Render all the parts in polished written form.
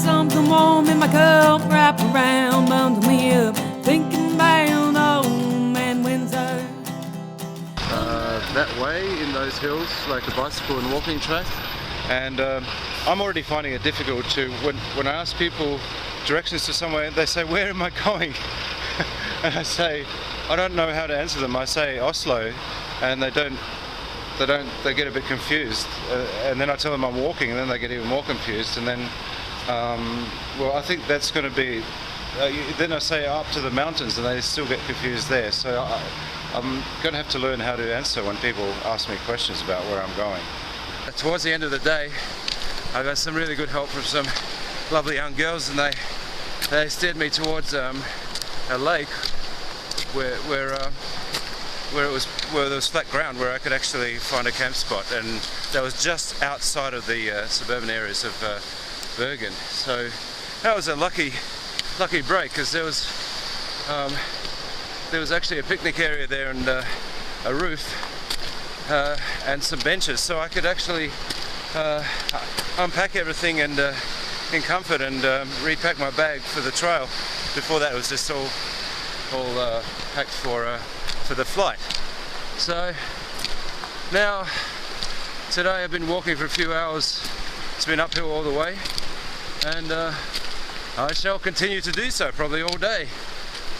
something warm in my cup, wrap around, bundle me up, thinking about old man Windsor. That way in those hills, like the bicycle and walking track, and I'm already finding it difficult to, when I ask people directions to somewhere, they say, where am I going? And I say, I don't know how to answer them. I say Oslo, and they get a bit confused, and then I tell them I'm walking, and then they get even more confused, and then well, I think that's going to be then I say up to the mountains, and they still get confused there. So I'm going to have to learn how to answer when people ask me questions about where I'm going. Towards the end of the day, I got some really good help from some lovely young girls, and they steered me towards a lake where there was flat ground where I could actually find a camp spot, and that was just outside of the suburban areas of Bergen. So that was a lucky break, because there was actually a picnic area there, and a roof and some benches, so I could actually unpack everything and in comfort and repack my bag for the trail. Before that, it was just all packed for the flight. So now today I've been walking for a few hours. It's been uphill all the way, and I shall continue to do so probably all day.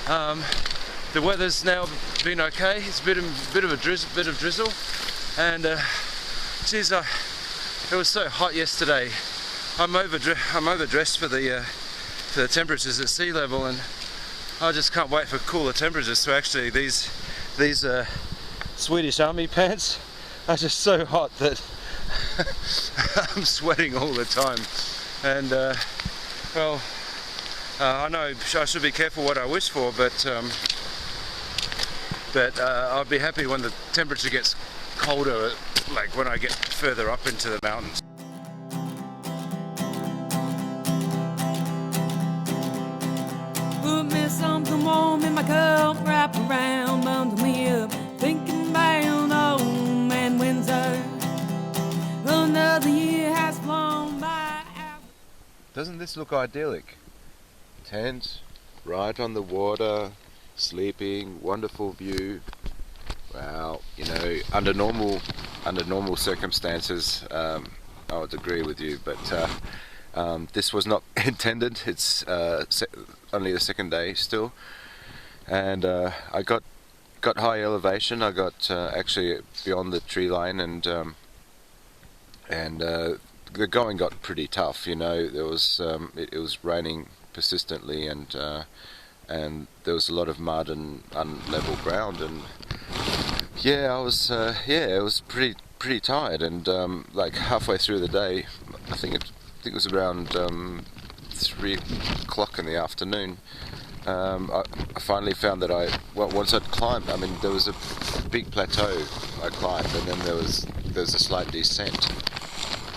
The weather's now been okay. It's a bit of drizzle, and geez, it was so hot yesterday. I'm overdressed for the temperatures at sea level, and I just can't wait for cooler temperatures. So actually, these Swedish Army pants are just so hot that I'm sweating all the time. And well, I know I should be careful what I wish for, but I'll be happy when the temperature gets colder, like when I get further up into the mountains. Put me something warm in my cup, wrap around, bundle me up, thinking about old man Windsor. Another year has flown by. Doesn't this look idyllic? Tent, right on the water, sleeping, wonderful view. Well, you know, under normal circumstances, I would agree with you, but this was not intended. It's only the second day still, and I got high elevation. I got actually beyond the tree line, and the going got pretty tough. You know, there was it was raining persistently, and there was a lot of mud and unlevel ground, and yeah, I was it was pretty tired, and like halfway through the day, I think it was around 3 o'clock in the afternoon, I finally found that once I'd climbed, I mean, there was a big plateau I climbed, and then there was a slight descent,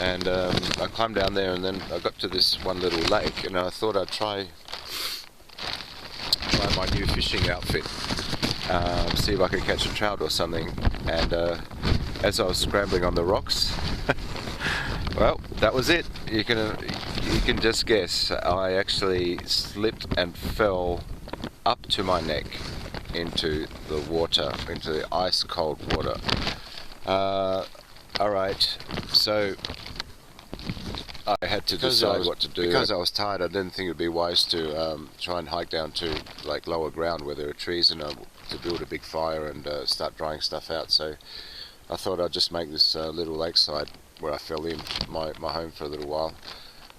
and I climbed down there, and then I got to this one little lake, and I thought I'd try my new fishing outfit, see if I could catch a trout or something. And as I was scrambling on the rocks, well, that was it. You can just guess. I actually slipped and fell up to my neck into the water, into the ice cold water. Alright, so I had to decide what to do. Because I was tired, I didn't think it would be wise to try and hike down to like lower ground where there are trees, and to build a big fire and start drying stuff out. So I thought I'd just make this little lakeside where I fell in my home for a little while.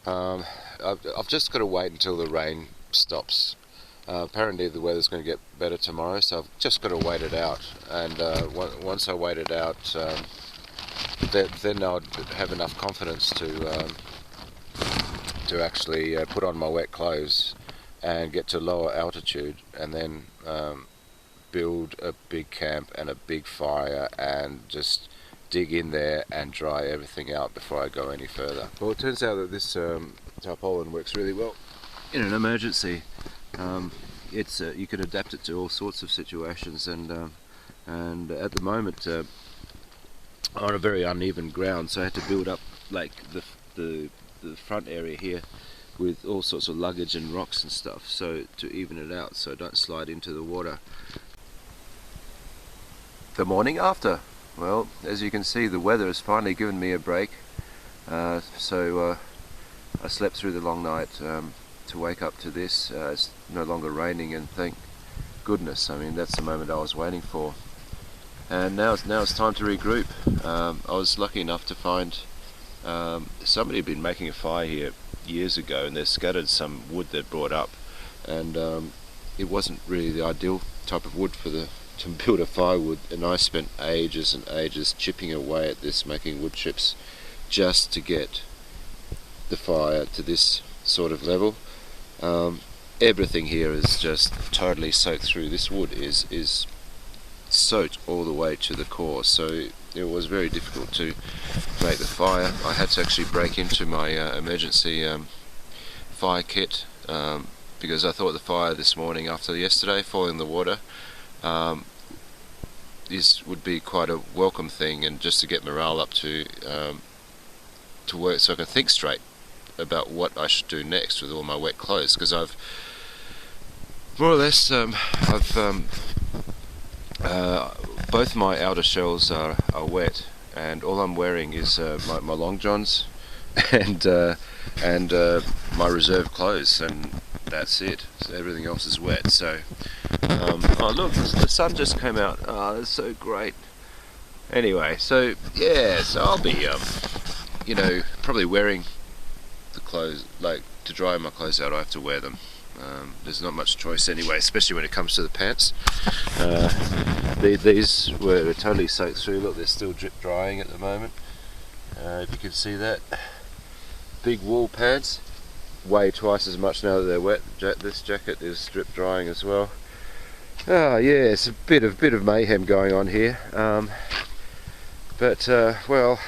I've just got to wait until the rain stops. Apparently the weather's going to get better tomorrow, so I've just got to wait it out. And once I wait it out, then I'd have enough confidence to actually put on my wet clothes and get to lower altitude, and then build a big camp and a big fire and just dig in there and dry everything out before I go any further. Well, it turns out that this tarpaulin works really well in an emergency. It's you can adapt it to all sorts of situations, and at the moment on a very uneven ground, so I had to build up like the front area here with all sorts of luggage and rocks and stuff, so to even it out so I don't slide into the water. The morning after, well, as you can see, the weather has finally given me a break, so I slept through the long night to wake up to this. It's no longer raining, and thank goodness. I mean, that's the moment I was waiting for. And now it's time to regroup. I was lucky enough to find somebody had been making a fire here years ago, and they scattered some wood they'd brought up, and it wasn't really the ideal type of wood to build a firewood, and I spent ages and ages chipping away at this, making wood chips, just to get the fire to this sort of level. Everything here is just totally soaked through. This wood is soaked all the way to the core, so it was very difficult to make the fire. I had to actually break into my emergency fire kit because I thought the fire this morning after yesterday falling in the water would be quite a welcome thing, and just to get morale up to work so I can think straight about what I should do next with all my wet clothes, because I've more or less both my outer shells are wet, and all I'm wearing is my long johns and my reserve clothes, and that's it. So everything else is wet. So oh look, the sun just came out. Oh, that's so great. Anyway, so yeah, so I'll be probably wearing the clothes, like to dry my clothes out I have to wear them. There's not much choice anyway, especially when it comes to the pants. These were totally soaked through. Look, they're still drip drying at the moment. If you can see that. Big wool pants, weigh twice as much now that they're wet. This jacket is drip drying as well. Oh yeah, it's a bit of mayhem going on here. But well,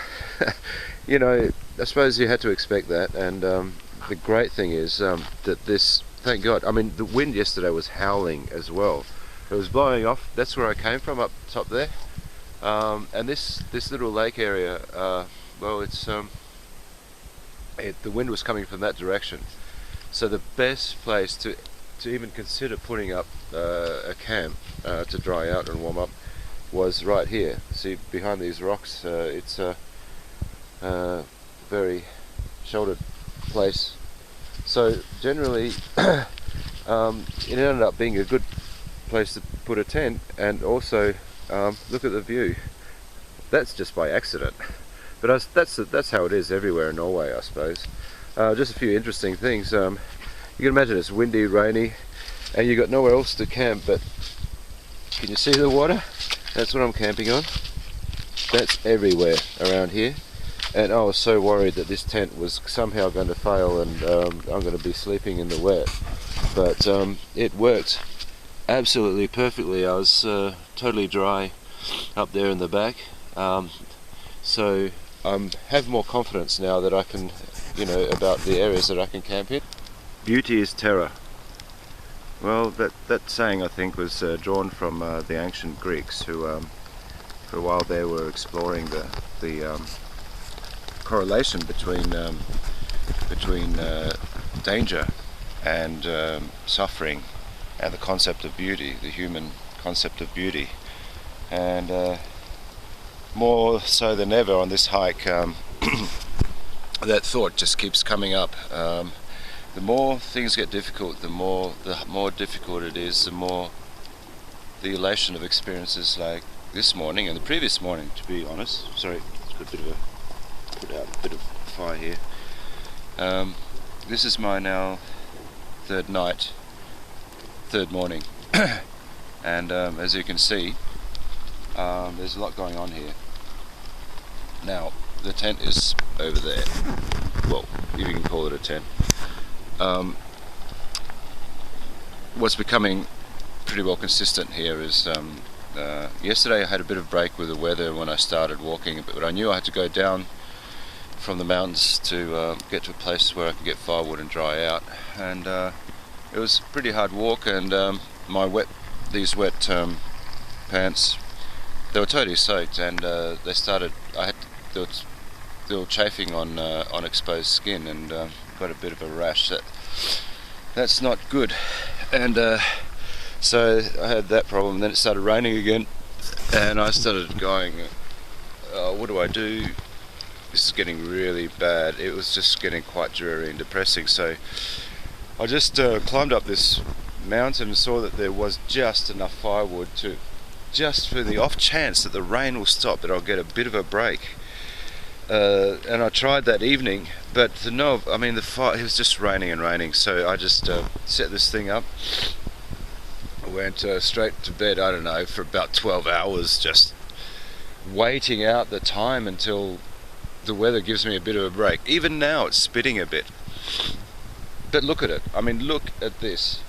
I suppose you had to expect that, and the great thing is that this, thank God, I mean the wind yesterday was howling as well. It was blowing off, that's where I came from, up top there. And this little lake area, well, it's the wind was coming from that direction. So the best place to even consider putting up a camp to dry out and warm up was right here. See, behind these rocks, it's a very sheltered place. So generally, it ended up being a good place to put a tent, and also look at the view. That's just by accident, but that's how it is everywhere in Norway, I suppose. Just a few interesting things. You can imagine it's windy, rainy, and you've got nowhere else to camp, but can you see the water? That's what I'm camping on. That's everywhere around here, and I was so worried that this tent was somehow going to fail and I'm going to be sleeping in the wet, but it worked absolutely perfectly. I was totally dry up there in the back, so I have more confidence now that I can, about the areas that I can camp in. Beauty is terror. Well, that saying, I think, was drawn from the ancient Greeks, who for a while they were exploring the correlation between danger and suffering, and the concept of beauty, the human concept of beauty. And more so than ever on this hike, that thought just keeps coming up. The more things get difficult, the more difficult it is, the more the elation of experiences like this morning and the previous morning, to be honest. Sorry, it's got put out a bit of fire here. This is my now third morning, and as you can see, there's a lot going on here. Now, the tent is over there. Well, if you can call it a tent. What's becoming pretty well consistent here is yesterday I had a bit of break with the weather when I started walking, but I knew I had to go down from the mountains to get to a place where I could get firewood and dry out, and it was a pretty hard walk, and these wet pants, they were totally soaked, and they were chafing on exposed skin, and got a bit of a rash. That's not good. And so I had that problem. Then it started raining again, and I started going, what do I do? This is getting really bad. It was just getting quite dreary and depressing. So I just climbed up this mountain and saw that there was just enough firewood to, just for the off chance that the rain will stop, that I'll get a bit of a break. And I tried that evening, but the fire, it was just raining and raining. So I just set this thing up. I went straight to bed, I don't know, for about 12 hours, just waiting out the time until the weather gives me a bit of a break. Even now it's spitting a bit. But look at it. I mean, look at this.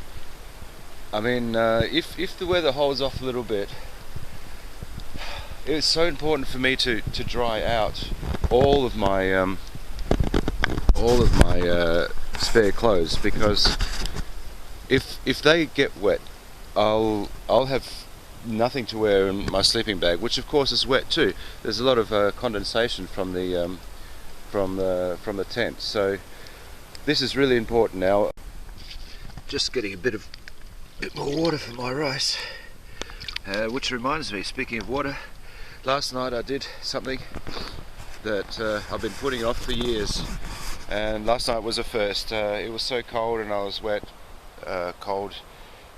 I mean, if the weather holds off a little bit, it's so important for me to dry out all of my spare clothes, because if they get wet, I'll have nothing to wear in my sleeping bag, which of course is wet too. There's a lot of condensation from the tent, so this is really important now. Just getting a bit more water for my rice, which reminds me, speaking of water, last night I did something that I've been putting off for years, and last night was a first. It was so cold and I was wet, cold,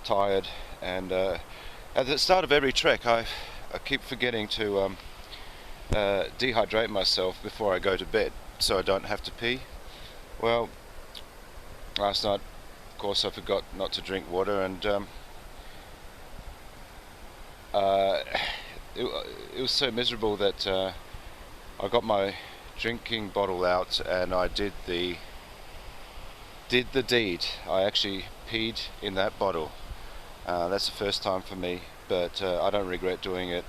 tired, and at the start of every trek I keep forgetting to dehydrate myself before I go to bed so I don't have to pee. Well, last night of course I forgot not to drink water, and it was so miserable that I got my drinking bottle out and I did the deed. I actually peed in that bottle. That's the first time for me, but I don't regret doing it.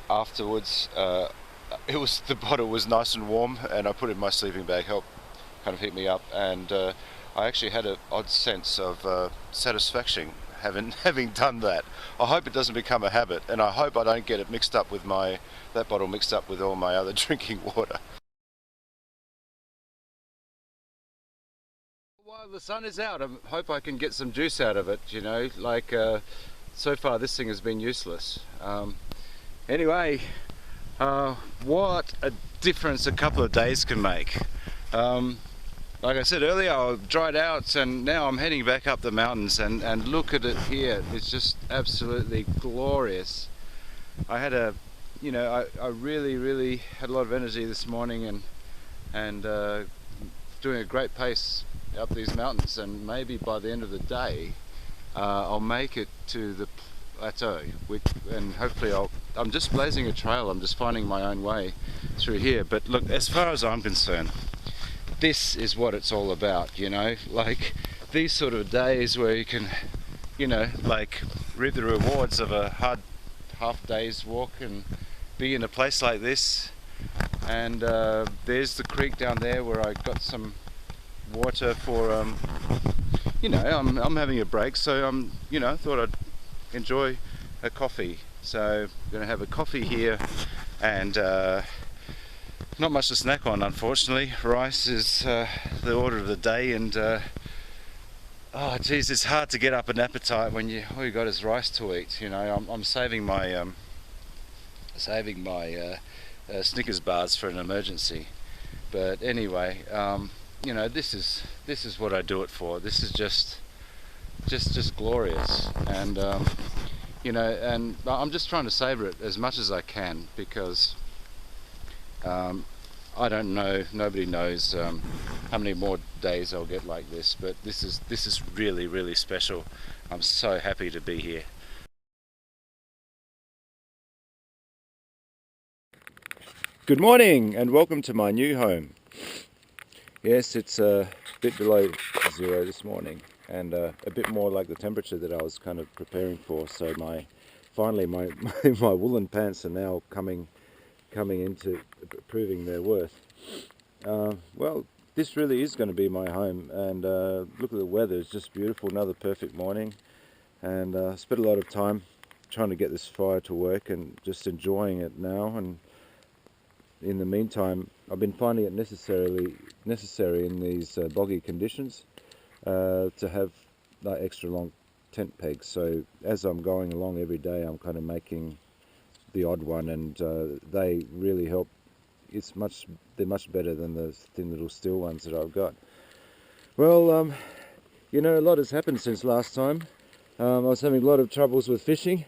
Afterwards, the bottle was nice and warm, and I put it in my sleeping bag, helped kind of heat me up, and I actually had an odd sense of satisfaction having done that. I hope it doesn't become a habit, and I hope I don't get it mixed up with that bottle mixed up with all my other drinking water. While the sun is out, I hope I can get some juice out of it, you know, like so far this thing has been useless. Anyway, what a difference a couple of days can make. Like I said earlier, I dried out and now I'm heading back up the mountains, and look at it here. It's just absolutely glorious. I had I really had a lot of energy this morning, and doing a great pace up these mountains, and maybe by the end of the day I'll make it to the plateau, and hopefully I'm just blazing a trail. I'm just finding my own way through here. But look, as far as I'm concerned, this is what it's all about, you know, like these sort of days where you can, you know, like reap the rewards of a hard half day's walk and be in a place like this. And there's the creek down there where I got some water for you know, I'm having a break, so you know, thought I'd enjoy a coffee. So I'm gonna have a coffee here, and not much to snack on, unfortunately. Rice is the order of the day, and oh geez, it's hard to get up an appetite when all you got is rice to eat, you know. I'm saving my Snickers bars for an emergency. But anyway, you know, this is what I do it for. This is just glorious, and you know, and I'm just trying to savor it as much as I can, because I don't know, nobody knows how many more days I'll get like this, but this is really, really special. I'm so happy to be here. Good morning and welcome to my new home. Yes, it's a bit below zero this morning, and a bit more like the temperature that I was kind of preparing for. So finally my woolen pants are now coming into proving their worth. Well, this really is going to be my home, and look at the weather, it's just beautiful. Another perfect morning, and spent a lot of time trying to get this fire to work and just enjoying it now. And in the meantime, I've been finding it necessary in these boggy conditions to have extra long tent pegs. So as I'm going along every day, I'm kind of making the odd one, and they really help. They're much better than the thin little steel ones that I've got. Well, you know, a lot has happened since last time. I was having a lot of troubles with fishing.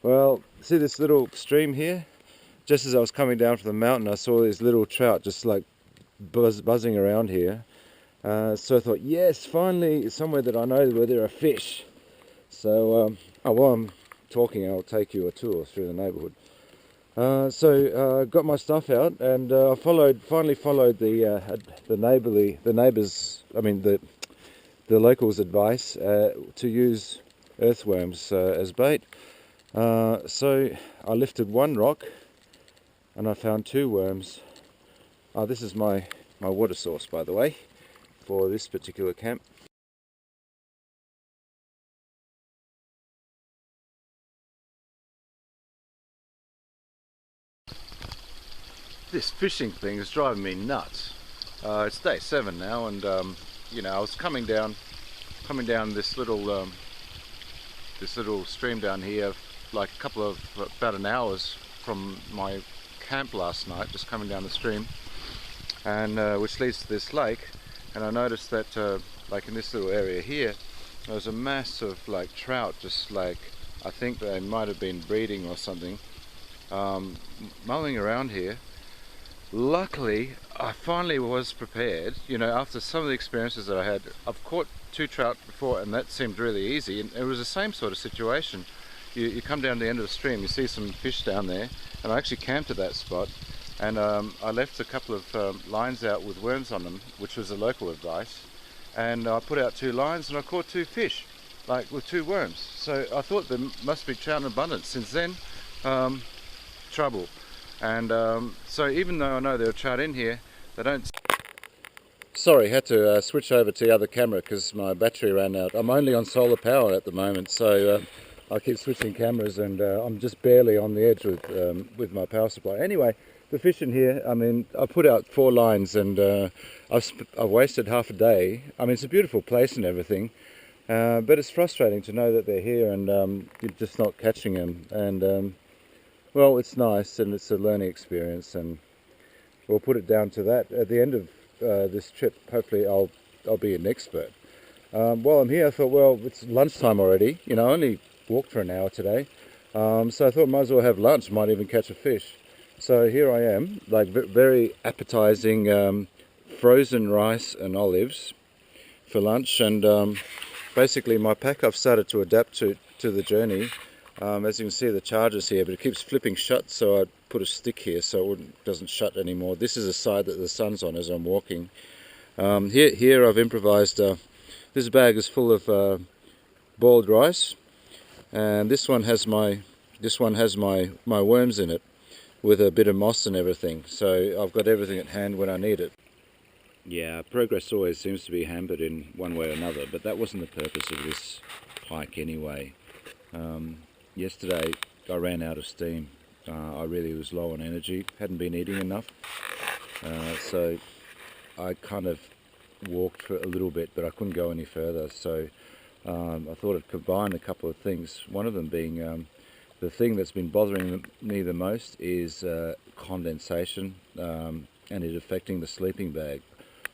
Well, see this little stream here? Just as I was coming down from the mountain, I saw these little trout just like buzzing around here. So I thought, yes, finally somewhere that I know where there are fish. So while I'm talking, I'll take you a tour through the neighbourhood. So got my stuff out, and I finally followed the locals' advice to use earthworms as bait. So I lifted one rock, and I found 2 worms. This is my water source, by the way, for this particular camp. This fishing thing is driving me nuts. It's day 7 now, and you know, I was coming down this little stream down here, like about an hour's from my camp last night, just coming down the stream, and which leads to this lake. And I noticed that like in this little area here, there was a mass of like trout, just like, I think they might have been breeding or something, mulling around here. Luckily, I finally was prepared. You know, after some of the experiences that I had, I've caught 2 trout before, and that seemed really easy. And it was the same sort of situation. You come down the end of the stream, you see some fish down there, and I actually camped at that spot. And I left a couple of lines out with worms on them, which was the local advice. And I put out 2 lines, and I caught 2 fish, like with 2 worms. So I thought there must be trout in abundance. Since then, trouble. And so even though I know there are trout in here, they don't... Sorry, had to switch over to the other camera because my battery ran out. I'm only on solar power at the moment, so I keep switching cameras, and I'm just barely on the edge with my power supply. Anyway, the fish in here, I mean, I put out 4 lines, and I've wasted half a day. I mean, it's a beautiful place and everything, but it's frustrating to know that they're here and you're just not catching them. And well, it's nice, and it's a learning experience, and we'll put it down to that. At the end of this trip, hopefully I'll be an expert. While I'm here, I thought, well, it's lunchtime already. You know, I only walked for an hour today, so I thought I might as well have lunch. Might even catch a fish. So here I am, like very appetizing frozen rice and olives for lunch, and basically my pack, I've started to adapt to the journey. As you can see, the charger's here, but it keeps flipping shut, so I put a stick here so it doesn't shut anymore. This is the side that the sun's on as I'm walking. Here I've improvised. This bag is full of boiled rice, and this one has my worms in it, with a bit of moss and everything. So I've got everything at hand when I need it. Yeah, progress always seems to be hampered in one way or another, but that wasn't the purpose of this hike anyway. Yesterday I ran out of steam. I really was low on energy, hadn't been eating enough, so I kind of walked for a little bit, but I couldn't go any further. So I thought I'd combine a couple of things, one of them being the thing that's been bothering me the most is condensation, and it affecting the sleeping bag.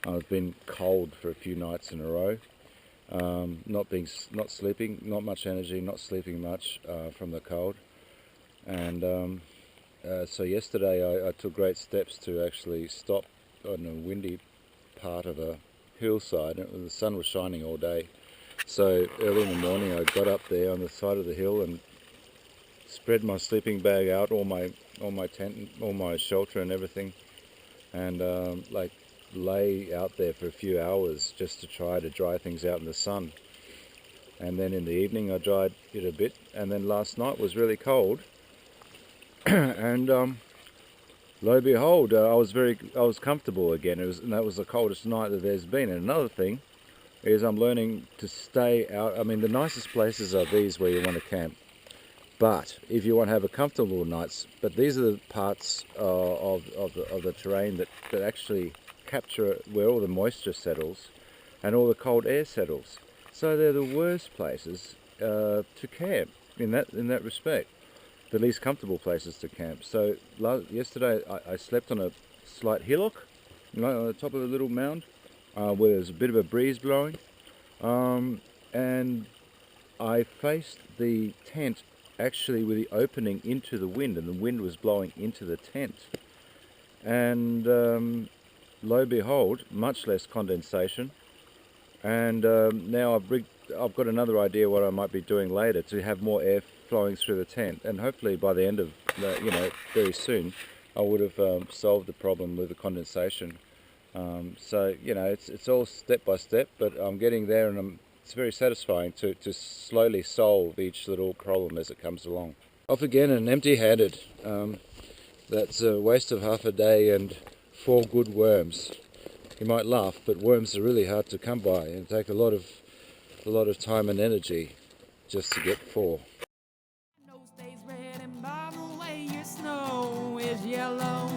I've been cold for a few nights in a row. Not sleeping, not much energy, not sleeping much from the cold, and so yesterday I took great steps to actually stop on a windy part of a hillside. The sun was shining all day, so early in the morning I got up there on the side of the hill and spread my sleeping bag out, all my tent, all my shelter and everything, and like lay out there for a few hours just to try to dry things out in the sun. And then in the evening I dried it a bit, and then last night was really cold and lo and behold, I was comfortable again. And that was the coldest night that there's been. And another thing is I'm learning to stay out. I mean, the nicest places are these where you want to camp, But if you want to have a comfortable nights, but these are the parts of the terrain that actually capture where all the moisture settles and all the cold air settles. So they're the worst places to camp in that respect, the least comfortable places to camp. So yesterday I slept on a slight hillock, on the top of a little mound where there's a bit of a breeze blowing, and I faced the tent actually with the opening into the wind, and the wind was blowing into the tent. And lo behold, much less condensation. And now I've got another idea what I might be doing later to have more air flowing through the tent, and hopefully by the end of very soon I would have solved the problem with the condensation. So it's all step by step, but I'm getting there, and it's very satisfying to slowly solve each little problem as it comes along. Off again and empty-handed. That's a waste of half a day and 4 good worms. You might laugh, but worms are really hard to come by and take a lot of time and energy just to get 4. Nose stays red and by the way your snow is yellow.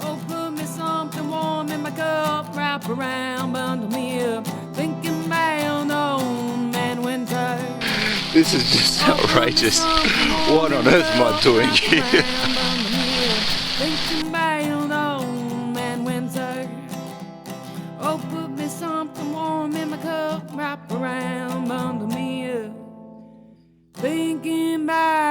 Oh, put me something warm in my cup, wrap around, bundle me up, thinking about old man winter. This is just outrageous. What on earth am I doing here? Thinking about old man winter. Oh, put me something warm in my cup, wrap around, bundle me up, thinking about